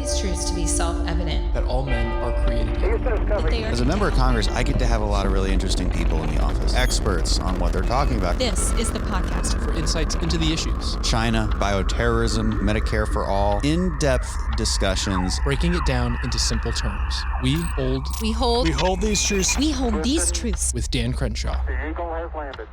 these truths to be self-evident. That all men are created equal. As a member of Congress, I get to have a lot of really interesting people in the office. Experts on what they're talking about. This is the podcast For insights into the issues. China, bioterrorism, Medicare for all. In-depth discussions. Breaking it down into simple terms. We hold these truths. We hold these truths. with Dan Crenshaw. The Eagle has landed.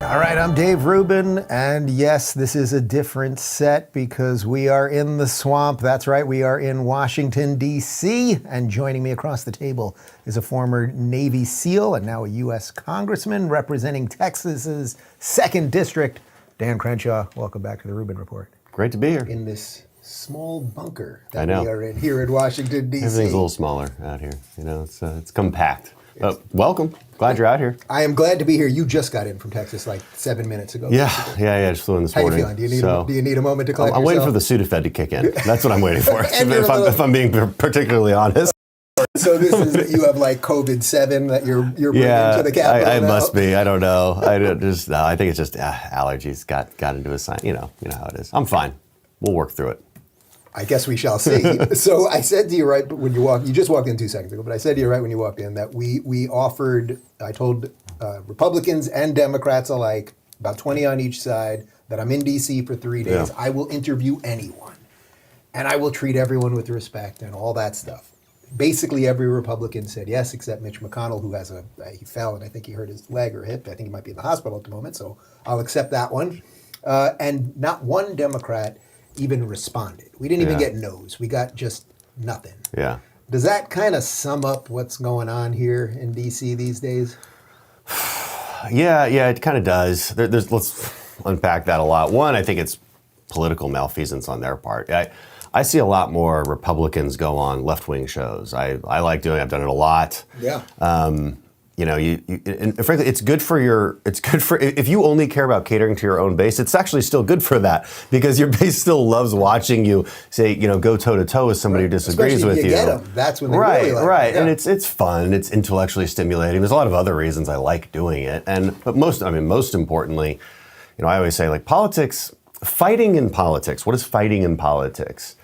All right, I'm Dave Rubin, and yes, this is a different set because we are in the swamp. That's right, we are in Washington, D.C., and joining me across the table is a former Navy SEAL and now a U.S. Congressman representing Texas's 2nd District, Dan Crenshaw. Welcome back to the Rubin Report. Great to be here. In this small bunker that I know. we are in here in Washington, D.C. Everything's a little smaller out here. You know, it's compact. Welcome. Glad you're out here. I am glad to be here. You just got in from Texas like 7 minutes ago. Yeah. Just flew in this How morning. you feeling? Do you need a moment to collect I'm waiting for yourself? the Sudafed to kick in. That's what I'm waiting for. And if I'm being particularly honest. So this is you have like COVID-7 that you're bringing to the Capitol I now? must be. I don't know. I think it's just allergies got into a sign. You know how it is. I'm fine. We'll work through it. I guess we shall see. So I said to you right when you just walked in 2 seconds ago, but I said to you right when you walked in that we offered, I told Republicans and Democrats alike, about 20 on each side, that I'm in D.C. for 3 days. Yeah. I will interview anyone, and I will treat everyone with respect and all that stuff. Basically, every Republican said yes, except Mitch McConnell, who has he fell and I think he hurt his leg or hip. I think he might be in the hospital at the moment, so I'll accept that one. And not one Democrat even responded. We didn't even get no's. We got just nothing. Yeah. Does that kind of sum up what's going on here in D.C. these days? Yeah, it kind of does. Let's unpack that a lot. One, I think it's political malfeasance on their part. I see a lot more Republicans go on left-wing shows. I like doing it. I've done it a lot. Yeah. And frankly, it's good for if you only care about catering to your own base, it's actually still good for that because your base still loves watching you say, go toe to toe with somebody who disagrees Especially with if you. Get them. That's when they really like Right. it. And it's fun. It's intellectually stimulating. There's a lot of other reasons I like doing it. But most importantly, I always say fighting in politics. What is fighting in politics?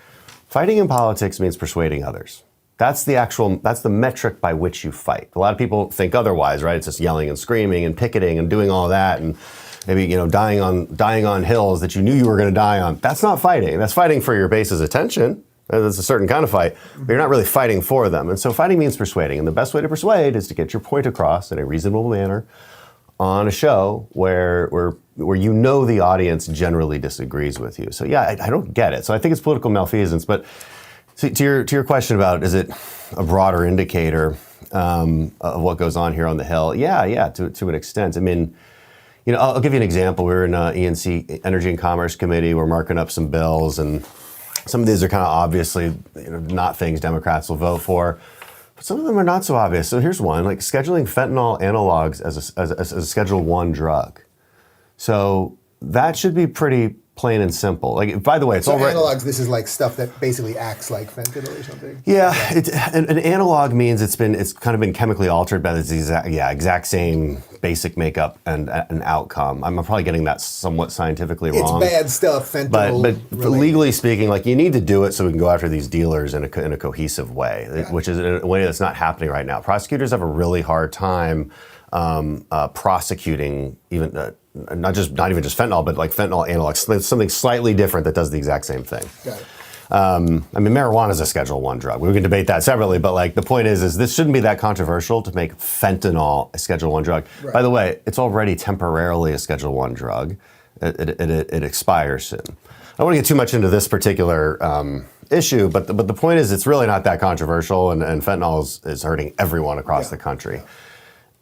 Fighting in politics means persuading others. That's the metric by which you fight. A lot of people think otherwise, right? It's just yelling and screaming and picketing and doing all that and maybe, dying on hills that you knew you were going to die on. That's not fighting. That's fighting for your base's attention. That's a certain kind of fight, but you're not really fighting for them. And so fighting means persuading. And the best way to persuade is to get your point across in a reasonable manner on a show where the audience generally disagrees with you. So yeah, I don't get it. So I think it's political malfeasance, but to your question about is it a broader indicator of what goes on here on the Hill? Yeah, to an extent. I mean, I'll give you an example. We were in ENC, Energy and Commerce Committee. We're marking up some bills, and some of these are kind of obviously not things Democrats will vote for. But some of them are not so obvious. So here's one, like scheduling fentanyl analogs as a Schedule I drug. So that should be pretty plain and simple. Like, by the way, it's so all right. analogs, this is like stuff that basically acts like fentanyl or something? Yeah, an analog means it's kind of been chemically altered by the exact same basic makeup and outcome. I'm probably getting that somewhat scientifically wrong. It's bad stuff, fentanyl. But legally speaking, you need to do it so we can go after these dealers in a cohesive way, which is in a way that's not happening right now. Prosecutors have a really hard time prosecuting even not even just fentanyl, but like fentanyl analogs, something slightly different that does the exact same thing. Got it. Marijuana is a Schedule I drug. We can debate that separately, but the point is this shouldn't be that controversial to make fentanyl a Schedule I drug. Right. By the way, it's already temporarily a Schedule I drug. It expires soon. I don't want to get too much into this particular issue, but the point is it's really not that controversial, and fentanyl is hurting everyone across the country. Yeah.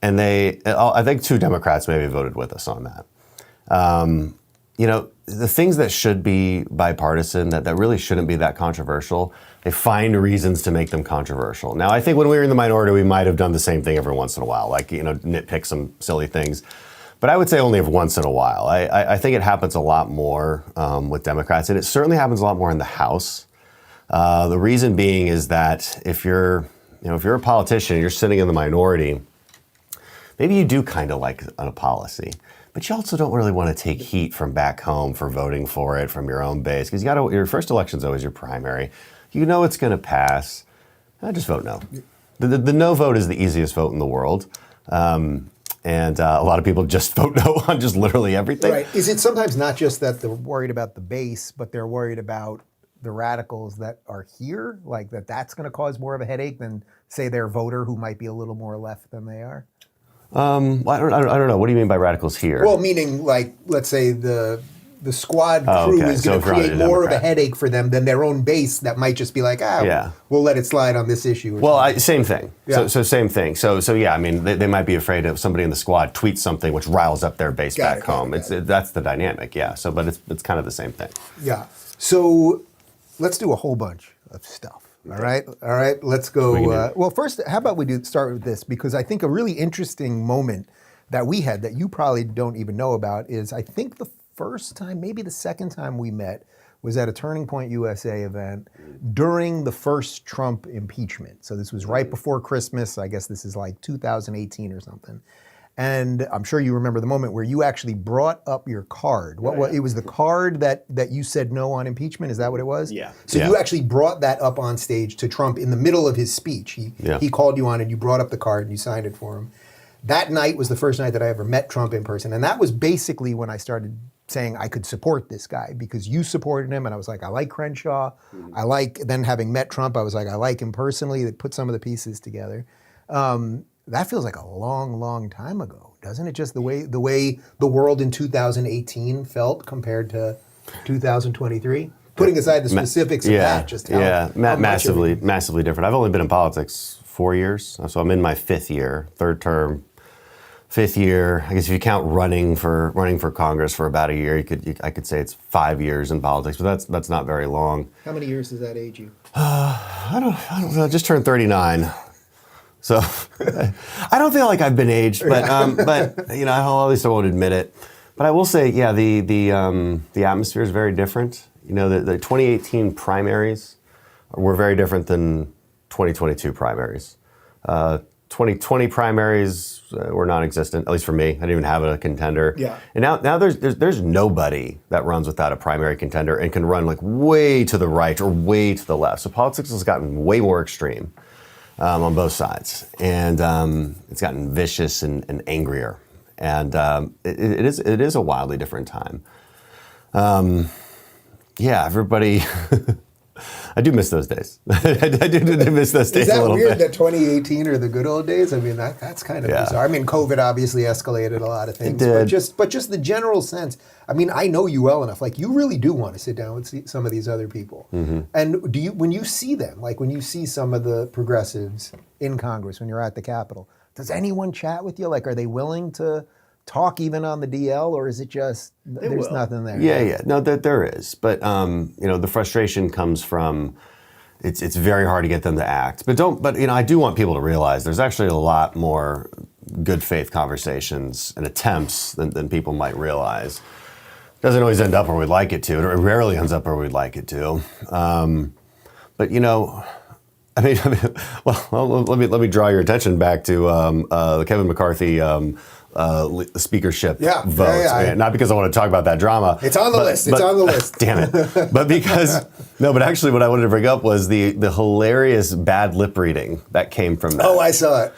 And I think 2 Democrats maybe voted with us on that. The things that should be bipartisan, that really shouldn't be that controversial, they find reasons to make them controversial. Now, I think when we were in the minority, we might have done the same thing every once in a while, nitpick some silly things. But I would say only every once in a while. I think it happens a lot more with Democrats, and it certainly happens a lot more in the House. The reason being is that if you're a politician and you're sitting in the minority, maybe you do kind of like a policy. but you also don't really want to take heat from back home for voting for it from your own base, because your first election's always your primary. You know it's going to pass. Just vote no. The no vote is the easiest vote in the world. And a lot of people just vote no on just literally everything. Right. Is it sometimes not just that they're worried about the base, but they're worried about the radicals that are here? Like that's going to cause more of a headache than, say, their voter who might be a little more left than they are? Well, I don't know. What do you mean by radicals here? Well, meaning, like, let's say the squad crew is So going if to you're on create a more of a Democrat. headache for them than their own base that might just be like, we'll let it slide on this issue. Well, same thing. Yeah. So same thing. So yeah, I mean, they might be afraid of somebody in the squad tweets something which riles up their base back home. That's the dynamic, yeah. So, but it's kind of the same thing. Yeah. So let's do a whole bunch of stuff. All right. Let's go. Well, first, how about we start with this, because I think a really interesting moment that we had that you probably don't even know about is, I think the first time, maybe the second time we met, was at a Turning Point USA event during the first Trump impeachment. So this was right before Christmas. I guess this is like 2018 or something. And I'm sure you remember the moment where you actually brought up your card. It was the card that you said no on impeachment? Is that what it was? Yeah. So you actually brought that up on stage to Trump in the middle of his speech. He called you on and you brought up the card and you signed it for him. That night was the first night that I ever met Trump in person. And that was basically when I started saying I could support this guy, because you supported him and I was like, I like Crenshaw. Then having met Trump, I was like, I like him personally. They put some of the pieces together. That feels like a long, long time ago, doesn't it? Just the way the world in 2018 felt compared to 2023? Putting aside the specifics of that, just how massively different. I've only been in politics 4 years, so I'm in my fifth year, third term. Fifth year, I guess if you count running for Congress for about a year, I could say it's 5 years in politics, but that's not very long. How many years does that age you? I don't know. I just turned 39, so I don't feel like I've been aged, but you know, at least I won't admit it. But I will say, yeah, the atmosphere is very different. You know, the 2018 primaries were very different than 2022 primaries. 2020 primaries were non-existent, at least for me. I didn't even have a contender. Yeah. And now there's nobody that runs without a primary contender and can run like way to the right or way to the left. So politics has gotten way more extreme on both sides, and it's gotten vicious and angrier. And it is a wildly different time. Yeah, everybody. I do miss those days. I do miss those days a little bit. Is that weird that 2018 are the good old days? I mean, that's kind of bizarre. I mean, COVID obviously escalated a lot of things. It did. But just the general sense, I mean, I know you well enough. Like, you really do want to sit down with some of these other people. Mm-hmm. And when you see them, like when you see some of the progressives in Congress, when you're at the Capitol, does anyone chat with you? Like, are they willing to talk even on the DL, or is it just there's nothing there? Yeah. No, there is. But you know, the frustration comes from it's very hard to get them to act. But you know, I do want people to realize there's actually a lot more good faith conversations and attempts than people might realize. It doesn't always end up where we'd like it to. It rarely ends up where we'd like it to. But you know, I mean, well, let me draw your attention back to the Kevin McCarthy speakership votes. Yeah. Not because I want to talk about that drama. It's on the list. It's on the list. Damn it. But because, but actually what I wanted to bring up was the hilarious bad lip reading that came from that. Oh, I saw it.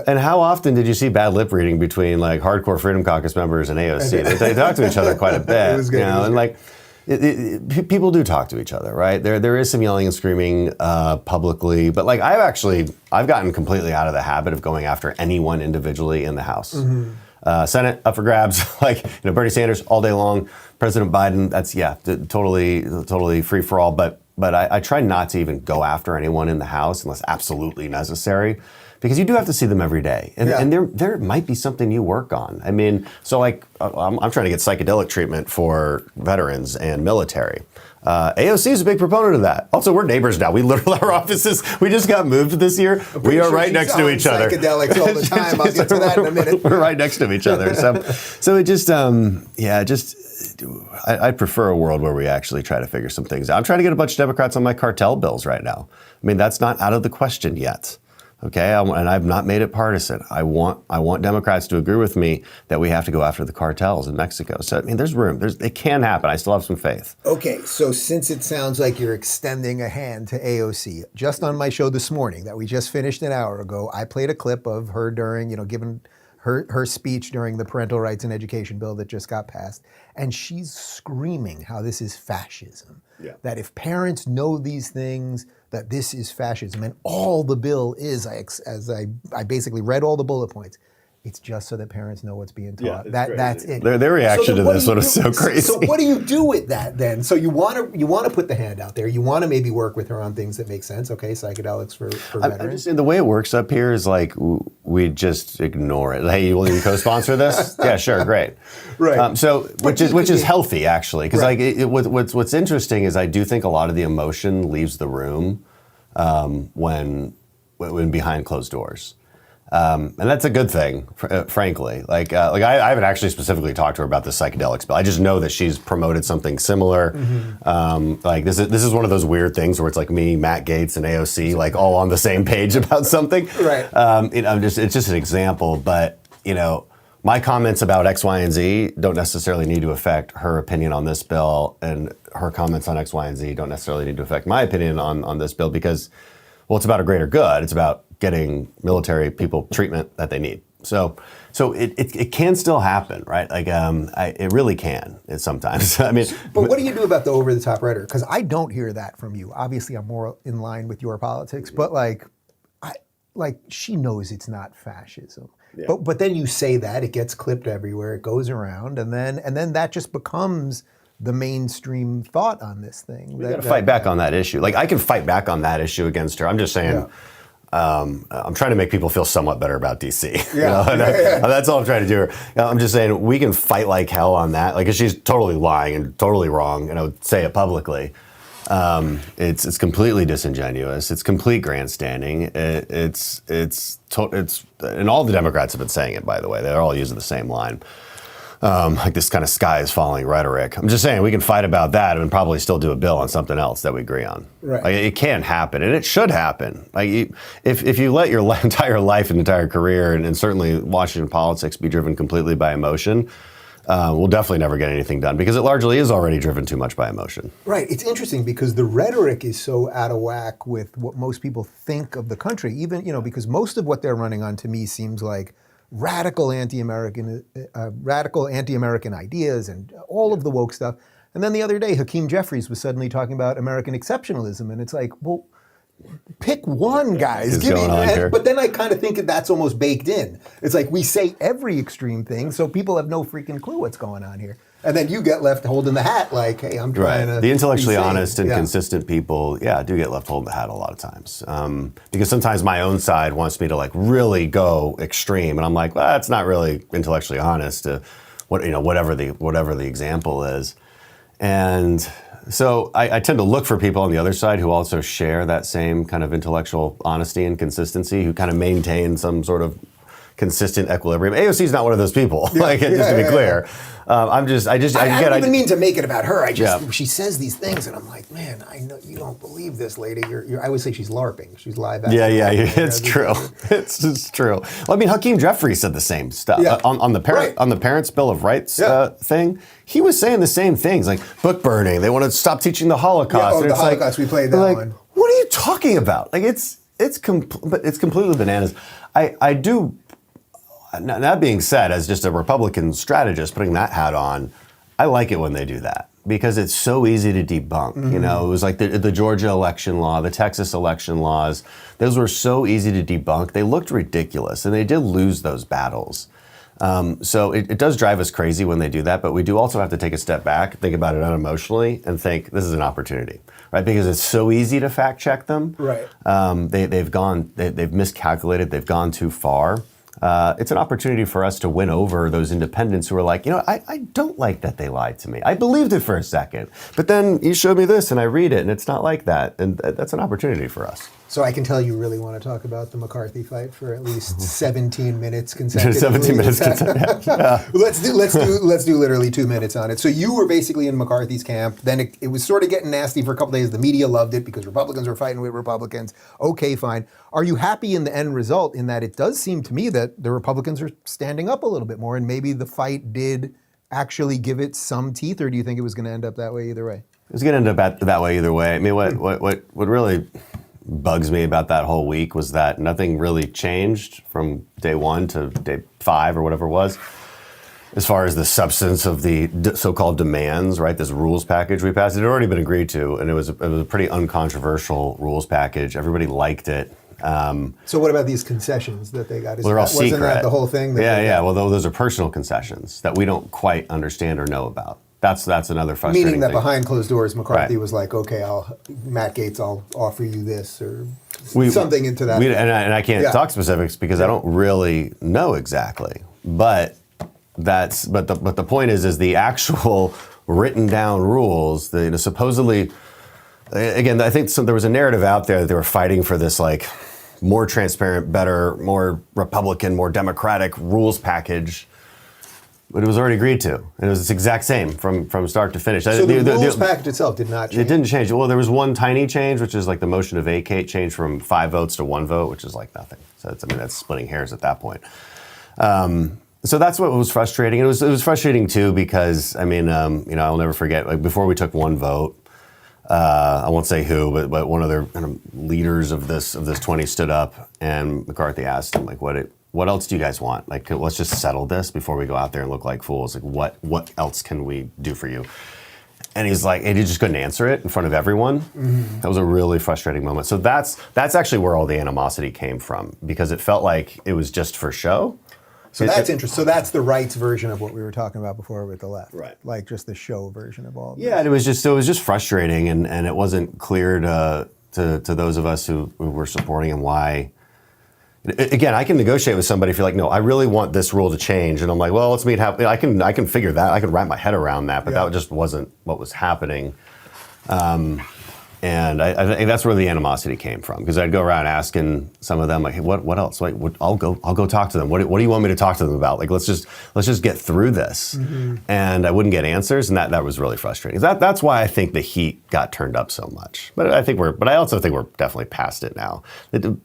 And how often did you see bad lip reading between like hardcore Freedom Caucus members and AOC? They talk to each other quite a bit. It was good. You know, and like, people do talk to each other, right? There is some yelling and screaming publicly, but like I've gotten completely out of the habit of going after anyone individually in the House. Mm-hmm. Senate up for grabs, like, you know, Bernie Sanders all day long, President Biden, that's totally free for all. But I try not to even go after anyone in the House unless absolutely necessary. Because you do have to see them every day. And there might be something you work on. I mean, so like, I'm trying to get psychedelic treatment for veterans and military. AOC is a big proponent of that. Also, we're neighbors now. We literally, our offices, we just got moved this year. We are right next to each other. Psychedelics all the time. I'll get to that in a minute. We're right next to each other. So it just, I prefer a world where we actually try to figure some things out. I'm trying to get a bunch of Democrats on my cartel bills right now. I mean, that's not out of the question yet. Okay, and I've not made it partisan. I want Democrats to agree with me that we have to go after the cartels in Mexico. So I mean, there's room. It can happen. I still have some faith. Okay, so since it sounds like you're extending a hand to AOC, just on my show this morning that we just finished an hour ago, I played a clip of her during, giving her speech during the parental rights and education bill that just got passed, and she's screaming how this is fascism. Yeah. That if parents know these things, that this is fascism, and all the bill is, as I basically read all the bullet points, it's just so that parents know what's being taught. Yeah, that's it. Their reaction to this one is so crazy. So what do you do with that then? So you want to put the hand out there. You want to maybe work with her on things that make sense. Okay, psychedelics for veterans. The way it works up here is like we just ignore it. Hey, you will you co-sponsor this? Yeah, sure, great. Right. Which is healthy actually, because what's interesting is I do think a lot of the emotion leaves the room when behind closed doors. And that's a good thing, frankly. Like I haven't actually specifically talked to her about the psychedelics bill. I just know that she's promoted something similar. Like this is one of those weird things where it's like me, Matt Gaetz, and AOC like all on the same page about something. Right. It's just an example, but my comments about X, Y, and Z don't necessarily need to affect her opinion on this bill, and her comments on X, Y, and Z don't necessarily need to affect my opinion on this bill because, well, it's about a greater good. It's about getting military people treatment that they need. So it can still happen, right? Like it really can sometimes. I mean, but what do you do about the over-the-top rhetoric? Because I don't hear that from you. Obviously, I'm more in line with your politics, but like she knows it's not fascism. Yeah. But then you say that, it gets clipped everywhere, it goes around, and then that just becomes the mainstream thought on this thing. We got to fight back on that issue. Like I can fight back on that issue against her. I'm just saying. Yeah. I'm trying to make people feel somewhat better about DC. That's all I'm trying to do. I'm just saying we can fight like hell on that. Like if she's totally lying and totally wrong, and I would say it publicly. It's completely disingenuous. It's complete grandstanding. And all the Democrats have been saying it. By the way, they're all using the same line. Like this kind of sky is falling rhetoric. I'm just saying we can fight about that and probably still do a bill on something else that we agree on. Right. Like, it can happen, and it should happen. Like if you let your entire life and entire career, and certainly Washington politics, be driven completely by emotion, we'll definitely never get anything done because it largely is already driven too much by emotion. Right. It's interesting because the rhetoric is so out of whack with what most people think of the country. Even because most of what they're running on to me seems like radical anti-American ideas and all of the woke stuff. And then the other day, Hakeem Jeffries was suddenly talking about American exceptionalism, and it's like, well, pick one, guys. But then I kind of think that that's almost baked in. It's like we say every extreme thing, so people have no freaking clue what's going on here. And then you get left holding the hat like, hey, I'm trying to... The intellectually honest and consistent people, do get left holding the hat a lot of times. Because sometimes my own side wants me to like really go extreme, and I'm like, well, that's not really intellectually honest, whatever the example is. And so I tend to look for people on the other side who also share that same kind of intellectual honesty and consistency, who kind of maintain some sort of consistent equilibrium. AOC is not one of those people. Just to be clear. I don't even mean to make it about her. She says these things, and I'm like, man, I know you don't believe this lady. I always say she's LARPing. She's live. It's true. It's true. Well, I mean, Hakeem Jeffries said the same stuff on the Parents' Bill of Rights thing. He was saying the same things, like book burning. They want to stop teaching the Holocaust. The Holocaust. We played that one. What are you talking about? Like it's completely bananas. I do. Now, that being said, as just a Republican strategist, putting that hat on, I like it when they do that because it's so easy to debunk. Mm-hmm. It was like the Georgia election law, the Texas election laws. Those were so easy to debunk. They looked ridiculous, and they did lose those battles. So it does drive us crazy when they do that, but we do also have to take a step back, think about it unemotionally, and think this is an opportunity, right? Because it's so easy to fact check them. Right. They've miscalculated. They've gone too far. it's an opportunity for us to win over those independents who are like, I don't like that they lied to me. I believed it for a second, but then you showed me this and I read it and it's not like that. And that's an opportunity for us. So I can tell you really want to talk about the McCarthy fight for at least 17 minutes consecutively. 17 minutes consecutively. Yeah. Let's do literally 2 minutes on it. So you were basically in McCarthy's camp. Then it was sort of getting nasty for a couple days. The media loved it because Republicans were fighting with Republicans. Okay, fine. Are you happy in the end result in that it does seem to me that the Republicans are standing up a little bit more and maybe the fight did actually give it some teeth, or do you think it was going to end up that way either way? It was going to end up that way either way. I mean, what really bugs me about that whole week was that nothing really changed from day 1 to day 5 or whatever it was, as far as the substance of the so-called demands, right? This rules package we passed, it had already been agreed to, and it was a pretty uncontroversial rules package. Everybody liked it. So what about these concessions that they got? Well, they're all secret. Wasn't that the whole thing? Yeah. Well, those are personal concessions that we don't quite understand or know about. That's another frustrating Meaning that thing. behind closed doors, McCarthy Right. was like, okay, Matt Gaetz, I'll offer you this, or something into that. And I can't Yeah. talk specifics because I don't really know exactly. But the point is the actual written down rules, supposedly, again, I think there was a narrative out there that they were fighting for this like more transparent, better, more Republican, more Democratic rules package. But it was already agreed to. And it was the exact same from start to finish. So the rules package itself did not change? It didn't change. Well, there was one tiny change, which is like the motion to vacate changed from 5 votes to 1 vote, which is like nothing. So that's splitting hairs at that point. So that's what was frustrating. It was frustrating too because I'll never forget. Like before we took 1 vote, I won't say who, but one of their kind of leaders of this 20 stood up, and McCarthy asked him like, what else do you guys want? Like, let's just settle this before we go out there and look like fools. Like, what else can we do for you? And he's like, and he just couldn't answer it in front of everyone. Mm-hmm. That was a really frustrating moment. So that's actually where all the animosity came from, because it felt like it was just for show. So that's interesting. So that's the right's version of what we were talking about before with the left. Right. Like just the show version of all of this. Yeah, and it was just frustrating, and it wasn't clear to those of us who were supporting him why. Again, I can negotiate with somebody if you're like, no, I really want this rule to change, and I'm like, well, let's meet halfway. I can figure that. I can wrap my head around that, but that just wasn't what was happening. And I think that's where the animosity came from, because I'd go around asking some of them like, hey, what else? Like, I'll go talk to them. What do you want me to talk to them about? Like, let's just get through this. Mm-hmm. And I wouldn't get answers, and that was really frustrating. That's why I think the heat got turned up so much. But I also think we're definitely past it now.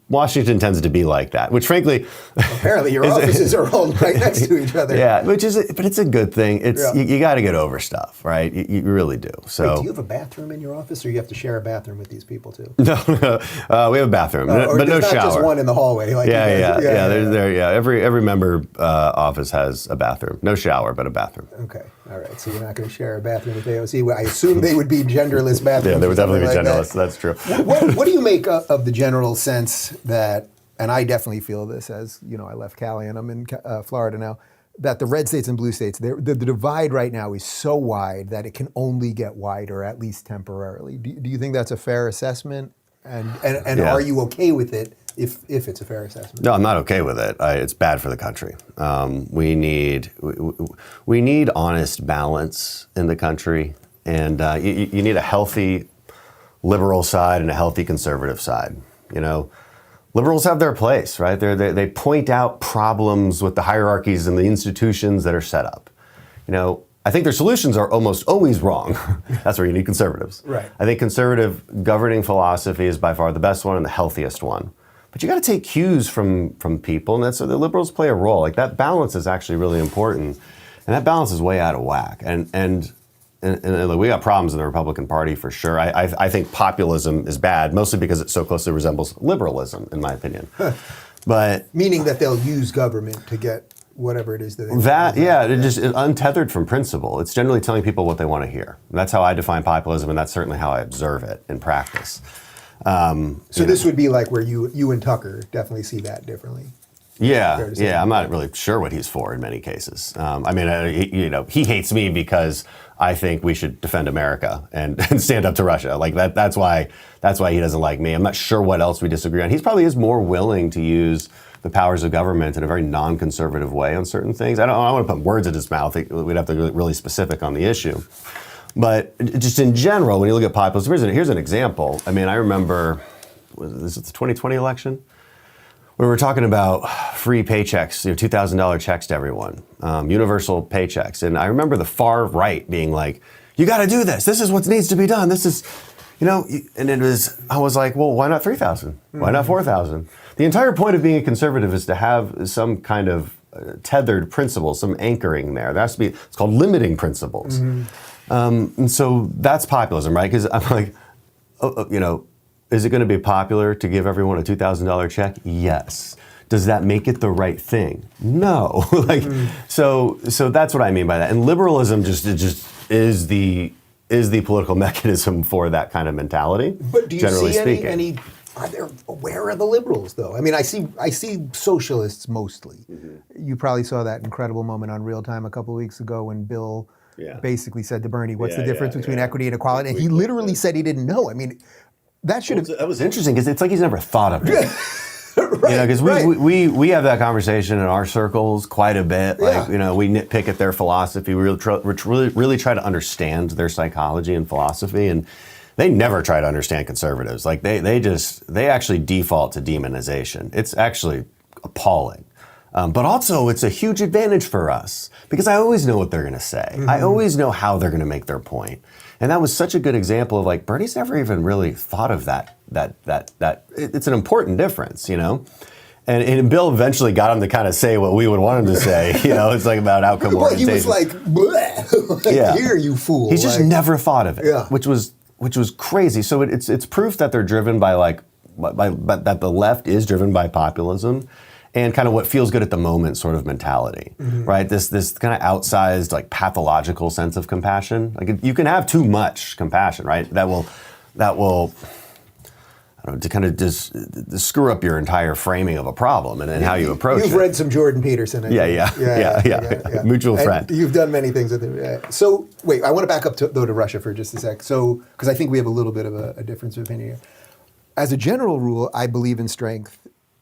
Washington tends to be like that, which frankly, apparently your offices are all right next to each other. Yeah, but it's a good thing. It's you got to get over stuff, right? You really do. So, wait, do you have a bathroom in your office, or you have to share a bathroom with these people too? No, we have a bathroom, but no shower. Just one in the hallway. Like Every member office has a bathroom. No shower, but a bathroom. Okay, all right. So you're not going to share a bathroom with AOC. Well, I assume they would be genderless bathrooms. Yeah, they would definitely be like genderless. That's true. What do you make of the general sense that, and I definitely feel this as, I left Cali and I'm in Florida now, that the red states and blue states, the divide right now is so wide that it can only get wider, at least temporarily. Do you think that's a fair assessment? And are you okay with it if it's a fair assessment? No, I'm not okay with it. It's bad for the country. We need honest balance in the country, and you need a healthy liberal side and a healthy conservative side. Liberals have their place, right? They point out problems with the hierarchies and the institutions that are set up. I think their solutions are almost always wrong. That's where you need conservatives. Right. I think conservative governing philosophy is by far the best one and the healthiest one. But you got to take cues from people, and that's so the liberals play a role. Like that balance is actually really important, and that balance is way out of whack. And we got problems in the Republican Party for sure. I think populism is bad, mostly because it so closely resembles liberalism, in my opinion. But meaning that they'll use government to get whatever it is that they want. It's just untethered from principle. It's generally telling people what they want to hear. And that's how I define populism, and that's certainly how I observe it in practice. So this would be like where you and Tucker definitely see that differently. Yeah. I'm not really sure what he's for in many cases. He hates me because I think we should defend America and stand up to Russia. Like that's why he doesn't like me. I'm not sure what else we disagree on. He probably is more willing to use the powers of government in a very non-conservative way on certain things. I don't want to put words in his mouth. We'd have to get really specific on the issue. But just in general, when you look at populism, here's an example. I mean, I remember, was it the 2020 election? We were talking about free paychecks, $2,000 checks to everyone, universal paychecks. And I remember the far right being like, you got to do this. This is what needs to be done. This is, and I was like, well, why not 3,000? Why not 4,000? The entire point of being a conservative is to have some kind of tethered principle, some anchoring there. There has to be, it's called limiting principles. And so that's populism, right? Because I'm like, is it going to be popular to give everyone a $2,000 check? Yes. Does that make it the right thing? No. So that's what I mean by that. And liberalism just is the political mechanism for that kind of mentality. But do you generally see speaking. any? Where are the liberals though? I mean, I see socialists mostly. You probably saw that incredible moment on Real Time a couple of weeks ago when Bill basically said to Bernie, "What's the difference between equity and equality?" And he literally said he didn't know. I mean. That should have. That was interesting because it's like he's never thought of it. Right, because we have that conversation in our circles quite a bit. Like we nitpick at their philosophy. We really try to understand their psychology and philosophy, and they never try to understand conservatives. Like they actually default to demonization. It's actually appalling. But also, it's a huge advantage for us because I always know what they're going to say. I always know how they're going to make their point. And that was such a good example of like, Bernie's never even really thought of that it's an important difference, And Bill eventually got him to kind of say what we would want him to say, it's like about outcome orientation. He was like, bleh. Here, you fool. He's just never thought of it, which was crazy. So it's proof that they're driven by that the left is driven by populism. And kind of what feels good at the moment sort of mentality, right? This kind of outsized, like pathological sense of compassion. Like you can have too much compassion, right? That will, I don't know, to kind of just screw up your entire framing of a problem and how you approach it. You've read some Jordan Peterson. Yeah. Mutual friend. You've done many things with him. So wait, I want to back up to Russia for just a sec. So because I think we have a little bit of a difference of opinion here. As a general rule, I believe in strength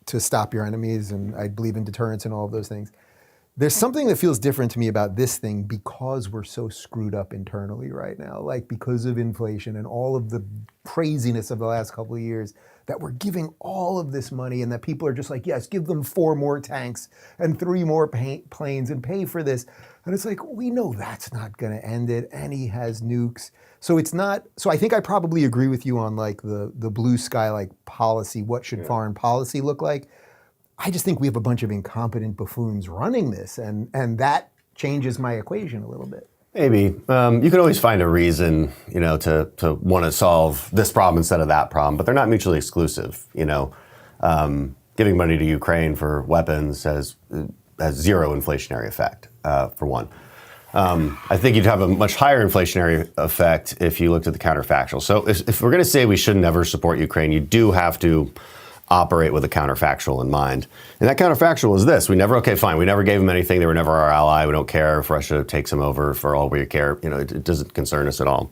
to stop your enemies, and I believe in deterrence and all of those things. There's something that feels different to me about this thing because we're so screwed up internally right now, like because of inflation and all of the craziness of the last couple of years, that we're giving all of this money and that people are just like, yes, give them 4 more tanks and 3 more planes and pay for this. And it's like, we know that's not going to end it, and he has nukes. So it's not, so I think I probably agree with you on like the blue sky, like policy, what should foreign policy look like? I just think we have a bunch of incompetent buffoons running this, and that changes my equation a little bit. Maybe. You can always find a reason, to want to solve this problem instead of that problem, but they're not mutually exclusive, Giving money to Ukraine for weapons has zero inflationary effect, for one. I think you'd have a much higher inflationary effect if you looked at the counterfactual. So if we're going to say we should never support Ukraine, you do have to operate with a counterfactual in mind. And that counterfactual is this. We never gave them anything. They were never our ally. We don't care if Russia takes them over for all we care. It doesn't concern us at all.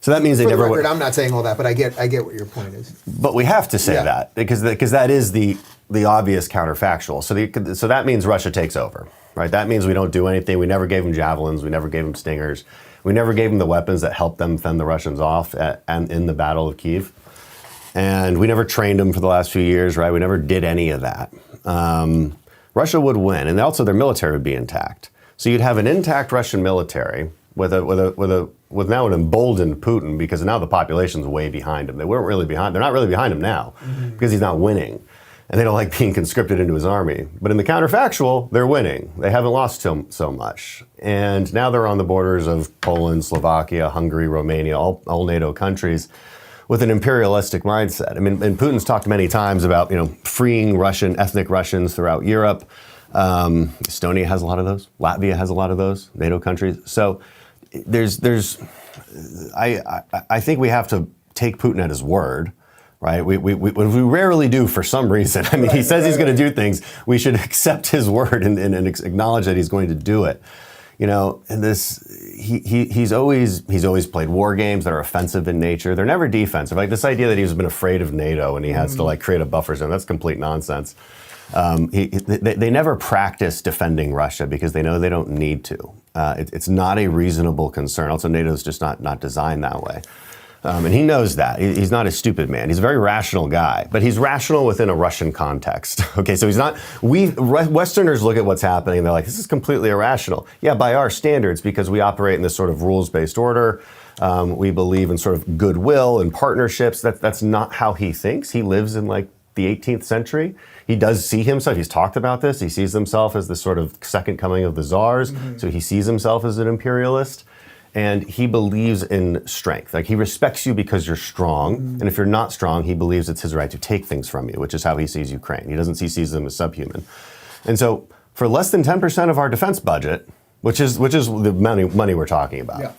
So that means they never would. I'm not saying all that, but I get what your point is. But we have to say that because that is the obvious counterfactual. So that means Russia takes over, right? That means we don't do anything. We never gave them javelins. We never gave them Stingers. We never gave them the weapons that helped them fend the Russians off and in the Battle of Kyiv. And we never trained them for the last few years, right? We never did any of that. Russia would win, and also their military would be intact. So you'd have an intact Russian military with now an emboldened Putin, because now the population's way behind him. They weren't really behind. They're not really behind him now because he's not winning, and they don't like being conscripted into his army. But in the counterfactual, they're winning. They haven't lost so much, and now they're on the borders of Poland, Slovakia, Hungary, Romania, all NATO countries, with an imperialistic mindset. I mean, and Putin's talked many times about freeing ethnic Russians throughout Europe. Estonia has a lot of those. Latvia has a lot of those NATO countries. So I think we have to take Putin at his word, right? We rarely do for some reason. I mean, he says he's going to do things. We should accept his word and acknowledge that he's going to do it. And he's always played war games that are offensive in nature. They're never defensive. Like this idea that he's been afraid of NATO and he has to create a buffer zone, that's complete nonsense. They never practice defending Russia because they know they don't need to. It's not a reasonable concern. Also, NATO's just not designed that way. And he knows that. He's not a stupid man. He's a very rational guy, but he's rational within a Russian context. Okay, so he's not, Westerners look at what's happening and they're like, this is completely irrational. Yeah, by our standards, because we operate in this sort of rules-based order. We believe in sort of goodwill and partnerships. That's not how he thinks. He lives in like the 18th century. He does see himself, he's talked about this, he sees himself as the sort of second coming of the czars. So he sees himself as an imperialist. And he believes in strength. Like, he respects you because you're strong. And if you're not strong, he believes it's his right to take things from you, which is how he sees Ukraine. He sees them as subhuman. And so for less than 10% of our defense budget, which is the money we're talking about,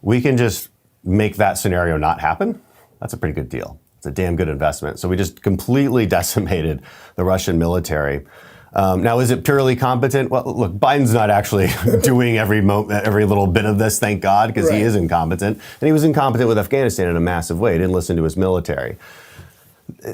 we can just make that scenario not happen. That's a pretty good deal. It's a damn good investment. So we just completely decimated the Russian military. Now, is it purely competent? Well, look, Biden's not actually doing every little bit of this, thank God, because he is incompetent. And he was incompetent with Afghanistan in a massive way. He didn't listen to his military.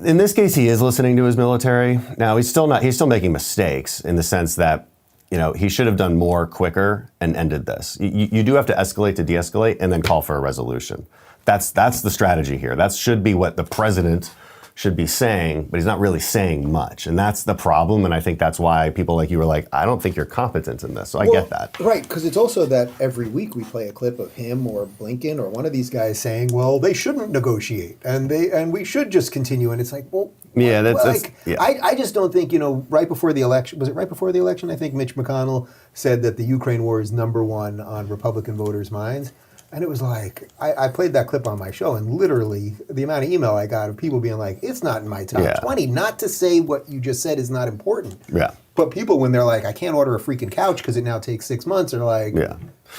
In this case, he is listening to his military. Now, he's still making mistakes in the sense that, he should have done more quicker and ended this. You do have to escalate to de-escalate and then call for a resolution. That's the strategy here. That should be what the president should be saying, but he's not really saying much. And that's the problem. And I think that's why people like you were like, I don't think you're competent in this. So I get that. Right, because it's also that every week we play a clip of him or Blinken or one of these guys saying, well, they shouldn't negotiate and we should just continue. And it's like, well, I just don't think, right before the election, was it right before the election? I think Mitch McConnell said that the Ukraine war is #1 on Republican voters' minds. And it was like, I played that clip on my show, and literally the amount of email I got of people being like, it's not in my top 20. Not to say what you just said is not important. Yeah. But people, when they're like, I can't order a freaking couch because it now takes 6 months, are like,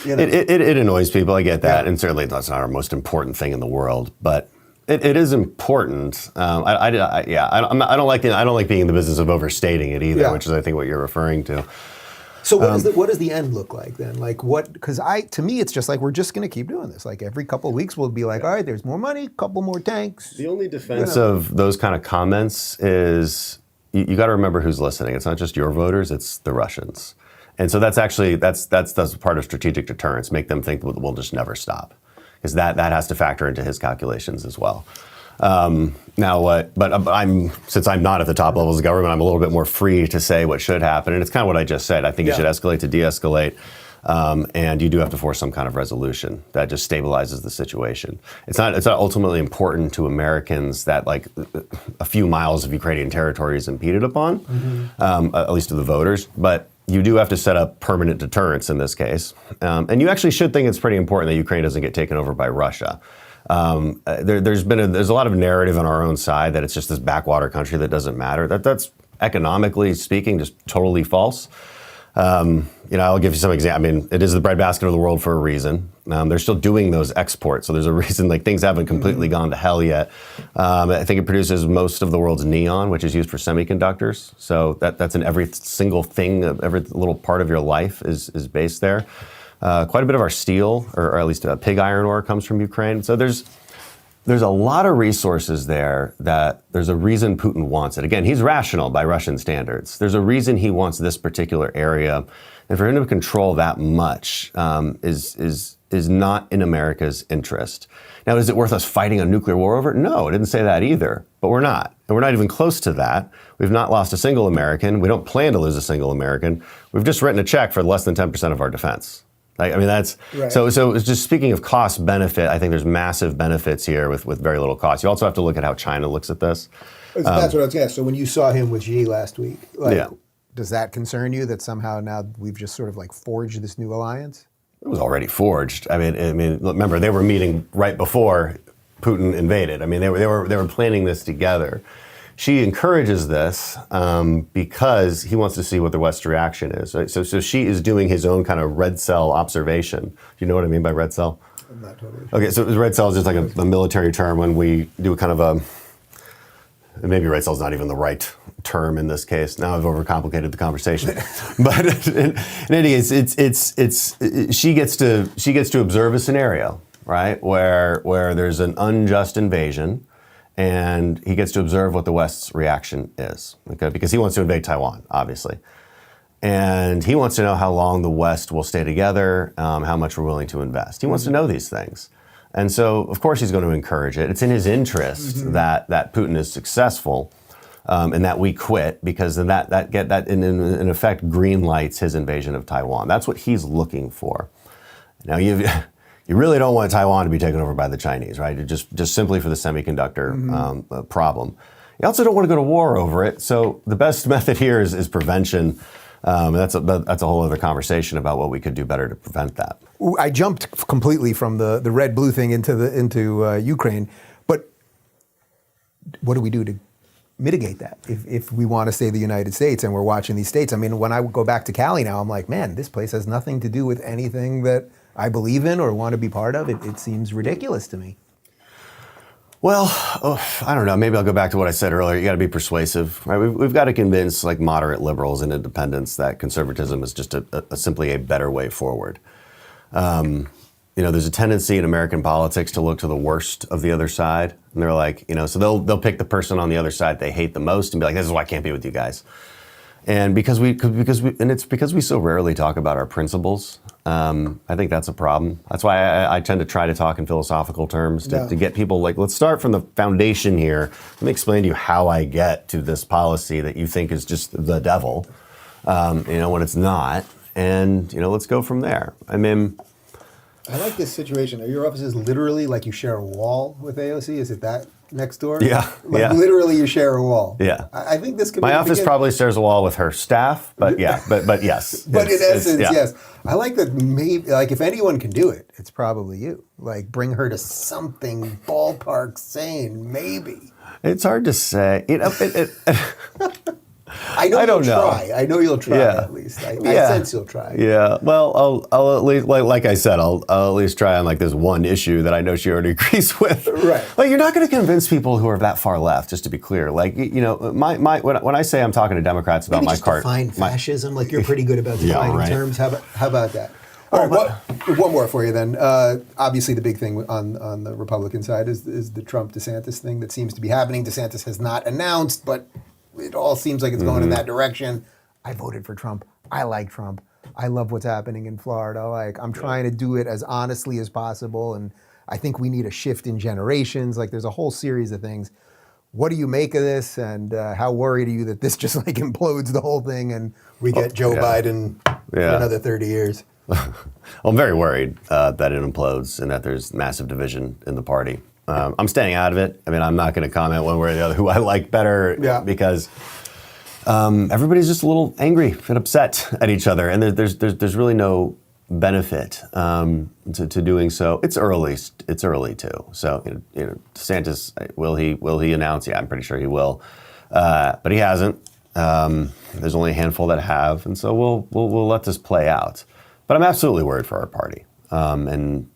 It annoys people. I get that. And certainly that's not our most important thing in the world. But it is important. I don't like being in the business of overstating it either, which is, I think, what you're referring to. So what does the end look like then? Like what? Because to me, it's just like we're just going to keep doing this. Like every couple of weeks, we'll be like, all right, there's more money, couple more tanks. The only defense of those kind of comments is you got to remember who's listening. It's not just your voters; it's the Russians. And so that's part of strategic deterrence. Make them think we'll just never stop, because that has to factor into his calculations as well. Since I'm not at the top levels of government, I'm a little bit more free to say what should happen. And it's kind of what I just said. I think you should escalate to de-escalate. And you do have to force some kind of resolution that just stabilizes the situation. It's not ultimately important to Americans that like a few miles of Ukrainian territory is impeded upon, at least to the voters. But you do have to set up permanent deterrence in this case. And you actually should think it's pretty important that Ukraine doesn't get taken over by Russia. There's a lot of narrative on our own side that it's just this backwater country that doesn't matter. That's economically speaking just totally false. I'll give you some examples. I mean, it is the breadbasket of the world for a reason. They're still doing those exports, so there's a reason. Like things haven't completely gone to hell yet. I think it produces most of the world's neon, which is used for semiconductors. So that's in every single thing, every little part of your life is based there. Quite a bit of our steel, or at least pig iron ore, comes from Ukraine. So there's a lot of resources there that there's a reason Putin wants it. Again, he's rational by Russian standards. There's a reason he wants this particular area. And for him to control that much is not in America's interest. Now, is it worth us fighting a nuclear war over it? No, I didn't say that either. But we're not. And we're not even close to that. We've not lost a single American. We don't plan to lose a single American. We've just written a check for less than 10% of our defense. That's right. So just speaking of cost benefit, I think there's massive benefits here with very little cost. You also have to look at how China looks at this. That's what I was going to ask. So when you saw him with Xi last week, does that concern you that somehow now we've just sort of like forged this new alliance? It was already forged. I mean, remember they were meeting right before Putin invaded. I mean, they were planning this together. Xi encourages this because he wants to see what the West's reaction is. Right? So Xi is doing his own kind of red cell observation. Do you know what I mean by red cell? I'm not totally sure. Okay, so red cell is just like a military term when we do kind of maybe red cell is not even the right term in this case. Now I've overcomplicated the conversation. But in any case, Xi gets to observe a scenario, right, where there's an unjust invasion. and he gets to observe what the West's reaction is, okay? Because he wants to invade Taiwan, obviously. And he wants to know how long the West will stay together, how much we're willing to invest. He wants to know these things. And so, of course, he's going to encourage it. It's in his interest that Putin is successful and that we quit, because then that in effect green lights his invasion of Taiwan. That's what he's looking for. Now, you really don't want Taiwan to be taken over by the Chinese, right? Just simply for the semiconductor problem. You also don't want to go to war over it. So the best method here is prevention. That's a whole other conversation about what we could do better to prevent that. I jumped completely from the red-blue thing into Ukraine, but what do we do to mitigate that if we want to stay the United States and we're watching these states? I mean, when I go back to Cali now, I'm like, man, this place has nothing to do with anything that I believe in or want to be part of. It seems ridiculous to me. Well, I don't know. Maybe I'll go back to what I said earlier. You got to be persuasive, right? We've got to convince like moderate liberals and independents that conservatism is just simply a better way forward. There's a tendency in American politics to look to the worst of the other side, and they're like, so they'll pick the person on the other side they hate the most and be like, this is why I can't be with you guys. And because it's because we so rarely talk about our principles. I think that's a problem. That's why I tend to try to talk in philosophical terms to get people like, let's start from the foundation here. Let me explain to you how I get to this policy that you think is just the devil, when it's not. And, let's go from there. I mean, I like this situation. Are your offices literally like you share a wall with AOC? Is it that next door? Yeah. Literally you share a wall. Yeah. I think this could My be office probably shares a wall with her staff, but yes. But in essence, yes. I like that maybe, like if anyone can do it, it's probably you. Like bring her to something ballpark sane, maybe. It's hard to say. I know don't you'll know. try. I know you'll try at least. I sense you'll try. Yeah. Well, I'll at least, like I said, I'll at least try on like this one issue that I know she already agrees with. Right. Like you're not going to convince people who are that far left. Just to be clear, like when I say I'm talking to Democrats about Maybe my just cart, define fascism. Like you're pretty good about defining terms. How about that? All right. One more for you then. Obviously, the big thing on the Republican side is the Trump-DeSantis thing that seems to be happening. DeSantis has not announced, but it all seems like it's going in that direction. I voted for Trump. I like Trump. I love what's happening in Florida. I'm trying to do it as honestly as possible, and I think we need a shift in generations. Like there's a whole series of things. What do you make of this, and how worried are you that this just like implodes the whole thing and we get Joe Biden for another 30 years? Well, I'm very worried that it implodes and that there's massive division in the party. I'm staying out of it. I mean, I'm not going to comment one way or the other who I like better because everybody's just a little angry and upset at each other, and there's really no benefit to doing so. It's early too. So DeSantis, will he announce? Yeah, I'm pretty sure he will, but he hasn't. There's only a handful that have, and so we'll let this play out. But I'm absolutely worried for our party, and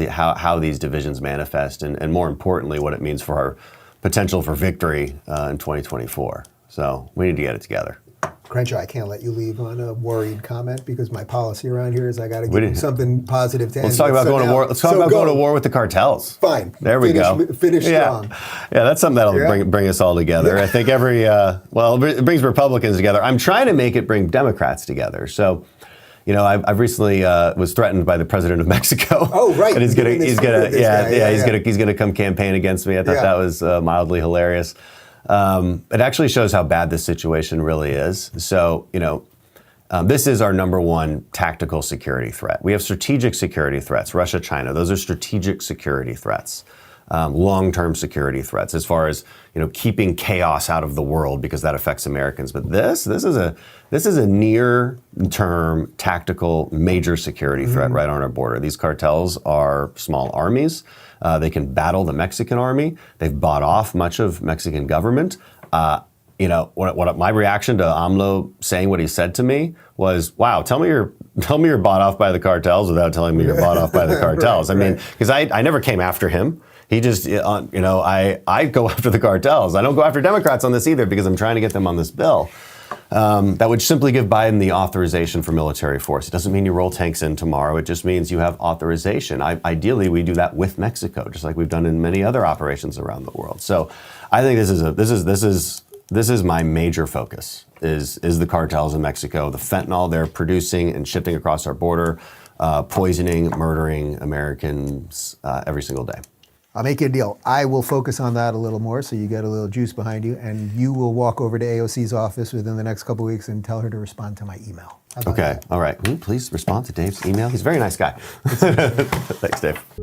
how these divisions manifest, and more importantly, what it means for our potential for victory in 2024. So we need to get it together. Crenshaw, I can't let you leave on a worried comment because my policy around here is I got to give you something positive to end. Let's talk about going to war. Let's talk about going to war with the cartels. Fine. There we go. Finish strong. Yeah, that's something that'll bring us all together. I think it brings Republicans together. I'm trying to make it bring Democrats together. So, I've recently was threatened by the president of Mexico. Oh, right. And he's gonna come campaign against me. I thought that was mildly hilarious. It actually shows how bad this situation really is. So, this is our number one tactical security threat. We have strategic security threats, Russia, China. Those are strategic security threats, long-term security threats as far as, keeping chaos out of the world because that affects Americans. But this is a near-term tactical major security threat right on our border. These cartels are small armies. They can battle the Mexican army. They've bought off much of Mexican government. What my reaction to AMLO saying what he said to me was, "Wow, tell me you're bought off by the cartels without telling me you're bought off by the cartels." I mean, because I never came after him. He just, I go after the cartels. I don't go after Democrats on this either because I'm trying to get them on this bill. that would simply give Biden the authorization for military force. It doesn't mean you roll tanks in tomorrow. It just means you have authorization. Ideally, we do that with Mexico, just like we've done in many other operations around the world. So I think this is my major focus. Is the cartels in Mexico, the fentanyl they're producing and shipping across our border, poisoning, murdering Americans every single day. I'll make you a deal. I will focus on that a little more so you get a little juice behind you, and you will walk over to AOC's office within the next couple of weeks and tell her to respond to my email. How about Okay, that? all right. Please respond to Dave's email. He's a very nice guy. Thanks, Dave.